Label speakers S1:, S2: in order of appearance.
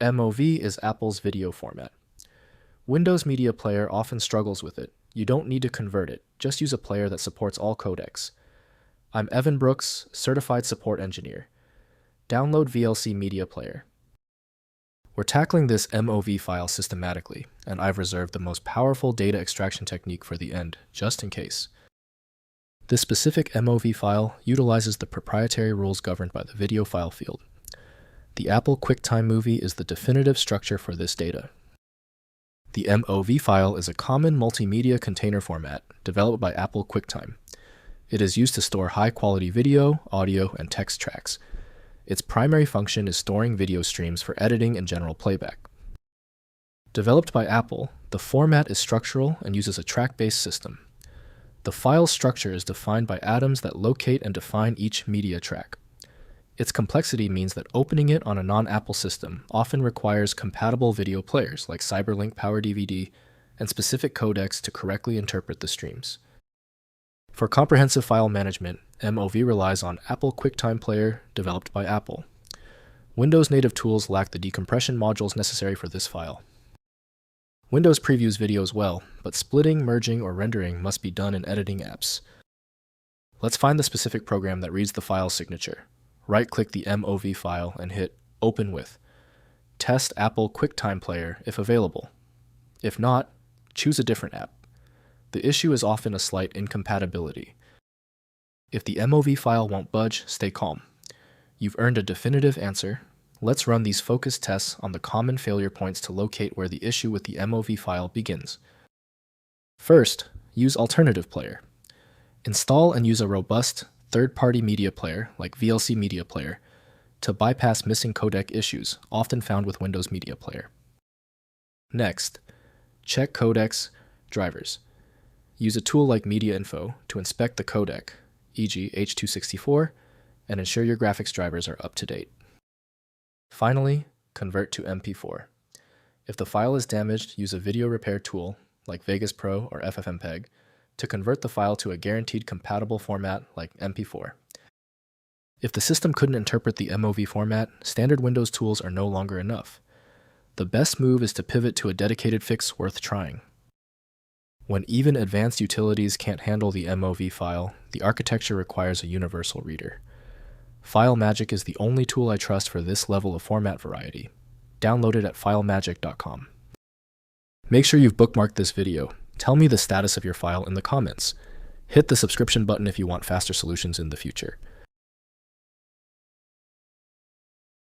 S1: MOV is Apple's video format. Windows Media Player often struggles with it. You don't need to convert it, just use a player that supports all codecs. I'm Evan Brooks, Certified Support Engineer. Download VLC Media Player. We're tackling this MOV file systematically, and I've reserved the most powerful data extraction technique for the end, just in case. This specific MOV file utilizes the proprietary rules governed by the video file field. The Apple QuickTime Movie is the definitive structure for this data. The MOV file is a common multimedia container format developed by Apple QuickTime. It is used to store high-quality video, audio, and text tracks. Its primary function is storing video streams for editing and general playback. Developed by Apple, the format is structural and uses a track-based system. The file structure is defined by atoms that locate and define each media track. Its complexity means that opening it on a non-Apple system often requires compatible video players like Cyberlink Power DVD and specific codecs to correctly interpret the streams. For comprehensive file management, MOV relies on Apple QuickTime Player developed by Apple. Windows native tools lack the decompression modules necessary for this file. Windows previews videos well, but splitting, merging, or rendering must be done in editing apps. Let's find the specific program that reads the file signature. Right-click the MOV file and hit Open With. Test Apple QuickTime Player if available. If not, choose a different app. The issue is often a slight incompatibility. If the MOV file won't budge, stay calm. You've earned a definitive answer. Let's run these focused tests on the common failure points to locate where the issue with the MOV file begins. First, use Alternative Player. Install and use a robust third-party media player, like VLC Media Player, to bypass missing codec issues often found with Windows Media Player. Next, check codecs drivers. Use a tool like Media Info to inspect the codec, e.g. H.264, and ensure your graphics drivers are up to date. Finally, convert to MP4. If the file is damaged, use a video repair tool like Vegas Pro or FFmpeg to convert the file to a guaranteed compatible format like MP4. If the system couldn't interpret the MOV format, standard Windows tools are no longer enough. The best move is to pivot to a dedicated fix worth trying. When even advanced utilities can't handle the MOV file, the architecture requires a universal reader. FileMagick is the only tool I trust for this level of format variety. Download it at filemagick.com. Make sure you've bookmarked this video. Tell me the status of your file in the comments. Hit the subscription button if you want faster solutions in the future.